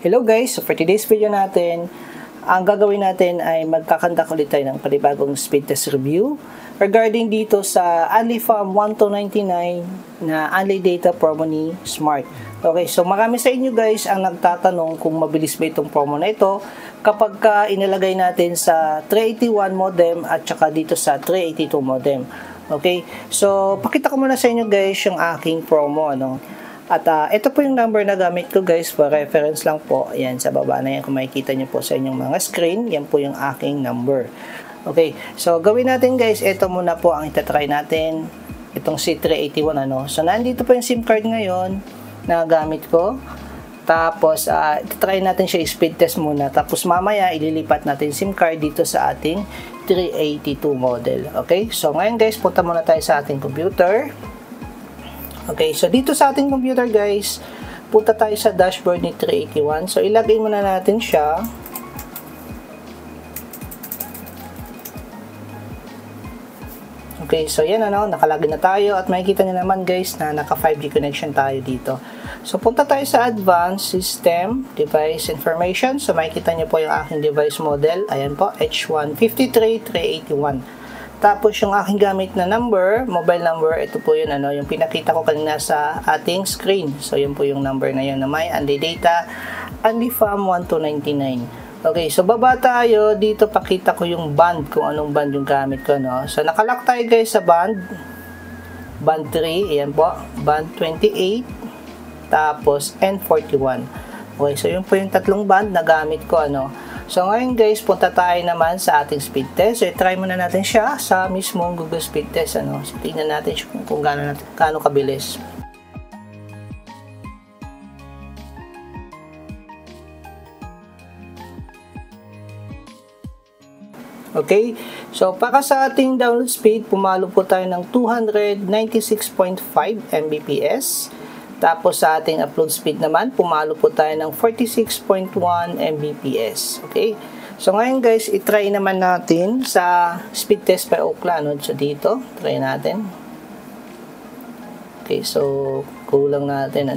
Hello guys! So for today's video natin, ang gagawin natin ay magkakandak ulit tayo ng panibagong speed test review regarding dito sa Unli-Farm 1299 na Unli Data Promo ni Smart. Okay, so marami sa inyo guys ang nagtatanong kung mabilis ba itong promo na ito kapag inilagay natin sa 381 modem at saka dito sa 382 modem. Okay, so pakita ko muna sa inyo guys yung aking promo. At ito po yung number na gamit ko guys, for reference lang po. Ayan, sa baba na yan kung makikita nyo po sa inyong mga screen, yan po yung aking number. Okay, so gawin natin guys, ito muna po ang itatry natin, itong C381 So nandito po yung SIM card ngayon na gamit ko. Tapos itatry natin siya speed test muna. Tapos mamaya ililipat natin SIM card dito sa ating 382 model. Okay, so ngayon guys, punta muna tayo sa ating computer. Okay, so dito sa ating computer guys, punta tayo sa dashboard ni 381. So ilagay muna natin siya. Okay, so yan nakalagay na tayo at makikita niyo naman guys na naka 5G connection tayo dito. So punta tayo sa Advanced System Device Information. So makikita niyo po yung aking device model. Ayan po, H153381. Tapos yung aking gamit na number, mobile number, ito po yun yung pinakita ko kanina sa ating screen. So yun po yung number na yun na may Unli Data, Unli-Farm 1299. Okay, so baba tayo, dito pakita ko yung band, kung anong band yung gamit ko, So nakalock tayo guys sa band 3, ayan po, band 28, tapos N41. Okay, so yun po yung tatlong band na gamit ko, So ngayon guys, punta tayo naman sa ating speed test. So i-try muna natin siya sa mismong Google Speed Test. So tingnan natin kung gaano kabilis. Okay, so para sa ating download speed, pumalo po tayo ng 296.5 Mbps. Tapos sa ating upload speed naman, pumalo po tayo ng 46.1 Mbps. Okay? So ngayon guys, i-try naman natin sa speed test by Ookla. So dito, try natin. Okay, so kulang natin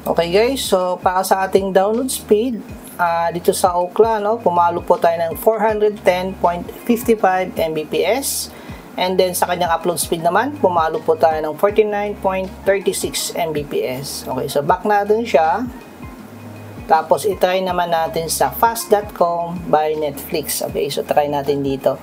Okay guys, so para sa ating download speed, dito sa Ookla, pumalo po tayo ng 410.55 Mbps. And then sa kanyang upload speed naman, pumalo po tayo ng 49.36 Mbps. Okay, so back natin siya. Tapos itry naman natin sa fast.com by Netflix. Okay, so try natin dito.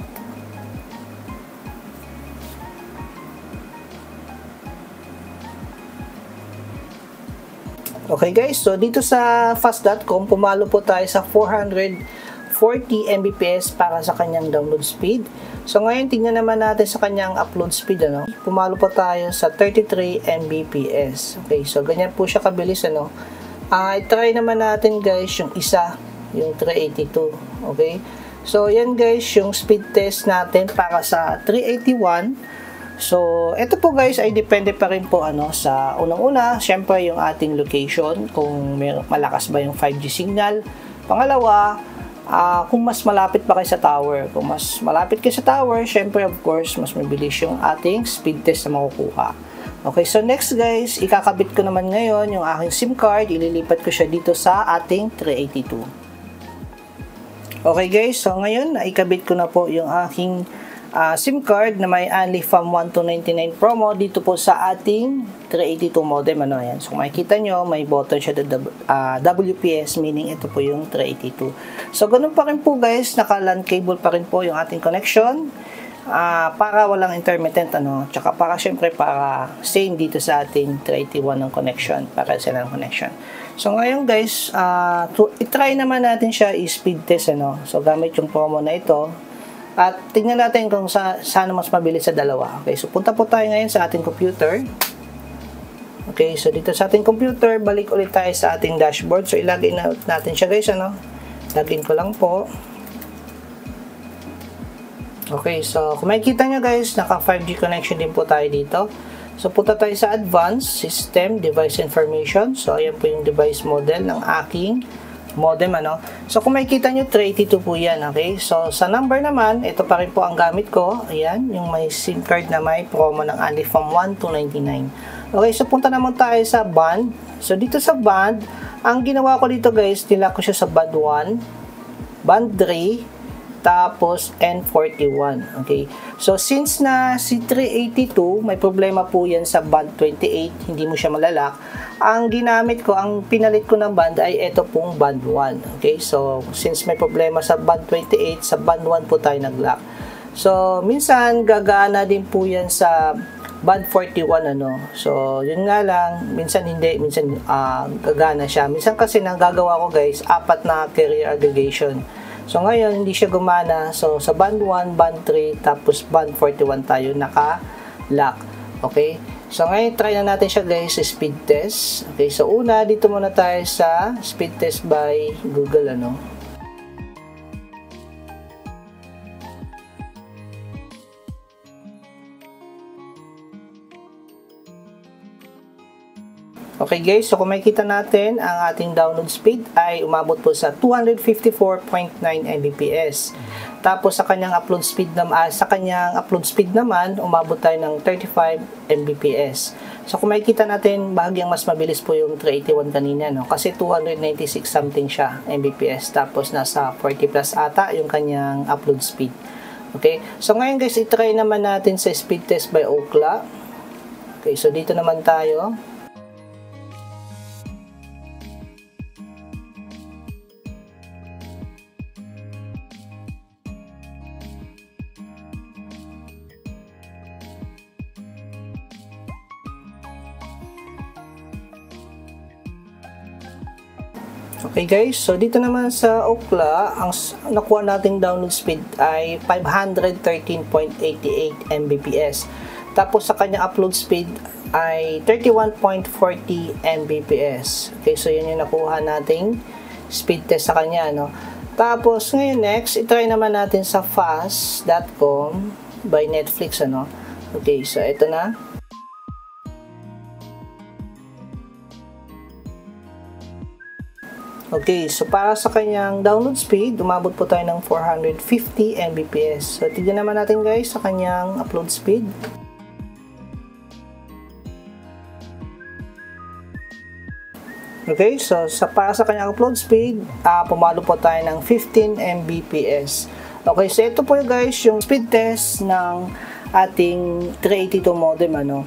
Okay guys, so dito sa fast.com, pumalo po tayo sa 440 Mbps para sa kanyang download speed. So ngayon, tingnan naman natin sa kanyang upload speed, pumalo po tayo sa 33 Mbps. Okay, so ganyan po siya kabilis, i-try naman natin guys yung isa, yung 382. Okay, so yan guys, yung speed test natin para sa 381. So, ito po guys ay depende pa rin po sa unang-una, syempre yung ating location, kung malakas ba yung 5G signal. Pangalawa, kung mas malapit pa kayo sa tower. Kung mas malapit kayo sa tower, syempre of course, mas mabilis yung ating speed test na makukuha. Okay, so next guys, ikakabit ko naman ngayon yung aking SIM card, ililipat ko siya dito sa ating 382. Okay guys, so ngayon, naikabit ko na po yung aking SIM card na may Unli-Farm 1299 promo dito po sa ating 382 modem. Yan. So makikita nyo, may button siya WPS, meaning ito po yung 382. So ganun pa rin po guys, naka-LAN cable pa rin po yung ating connection para walang intermittent. Tsaka para syempre para same dito sa ating 381 ng connection, para sila ng connection. So ngayon guys, i-try naman natin siya i-speed test. So gamit yung promo na ito. At tingnan natin kung saan mas mabilis sa dalawa. Okay, so punta po tayo ngayon sa ating computer. Okay, so dito sa ating computer, balik ulit tayo sa ating dashboard. So ilagay natin siya guys, Login ko lang po. Okay, so kung makikita nyo guys, naka 5G connection din po tayo dito. So, punta tayo sa Advanced System Device Information. So, ayan po yung device model ng aking modem, ano. So, kung makikita nyo, 382 po yan, okay. So, sa number naman, ito pa rin po ang gamit ko. Ayan, yung may SIM card na may promo ng Alifam 1299. Okay, so punta naman tayo sa band. So, dito sa band, ang ginawa ko dito guys, nila ko siya sa band 1, band 3, tapos N41, okay. So since na si 382 may problema po yan sa band 28, hindi mo siya malalak. Ang ginamit ko, ang pinalit ko ng band ay ito pong band 1, okay. So since may problema sa band 28, sa band 1 po tayo nag-lock. So minsan gagana din po yan sa band 41, ano. So yun nga lang, minsan hindi, minsan gagana siya. Minsan kasi nagagawa ko guys, 4 na carrier aggregation. So, ngayon, hindi siya gumana. So, sa band 1, band 3, tapos band 41 tayo naka-lock. Okay? So, ngayon, try na natin siya guys sa speed test. Okay? So, una, dito muna tayo sa speed test by Google, ano. Okay guys, so kung makikita natin, ang ating download speed ay umabot po sa 254.9 Mbps. Tapos sa kanyang upload speed naman, umabot tayo ng 35 Mbps. So kung makikita natin, bahagyang mas mabilis po yung 381 kanina, no? Kasi 296 something siya Mbps. Tapos nasa 40 plus ata yung kanyang upload speed. Okay, so ngayon guys, itry naman natin sa speed test by Ookla. Okay, so dito naman tayo. Okay guys, so dito naman sa Ookla, ang nakuha nating download speed ay 513.88 Mbps. Tapos sa kanyang upload speed ay 31.40 Mbps. Okay, so yun yung nakuha nating speed test sa kanya, no? Tapos ngayon next, itry naman natin sa fast.com by Netflix, ano? Okay, so ito na. Okay, so para sa kanyang download speed, umabot po tayo ng 450 Mbps. So, tignan naman natin guys sa kanyang upload speed. Okay, so para sa kanyang upload speed, pumalo po tayo ng 15 Mbps. Okay, so ito po guys yung speed test ng ating 382 modem, ano.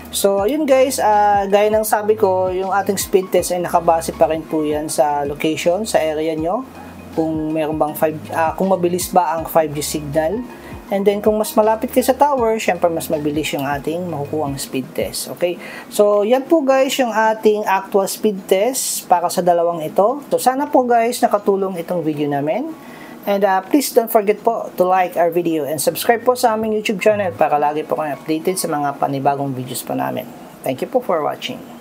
So, yun guys, gaya ng sabi ko, yung ating speed test ay nakabase pa rin po yan sa location, sa area nyo. Kung meron bang kung mabilis ba ang 5G signal. And then, kung mas malapit kayo sa tower, syempre mas mabilis yung ating makukuhang speed test. Okay? So, yan po guys yung ating actual speed test para sa dalawang ito. So, sana po guys nakatulong itong video namin. And please don't forget po to like our video and subscribe po sa aming YouTube channel para lagi po kayo updated sa mga panibagong videos po namin. Thank you po for watching.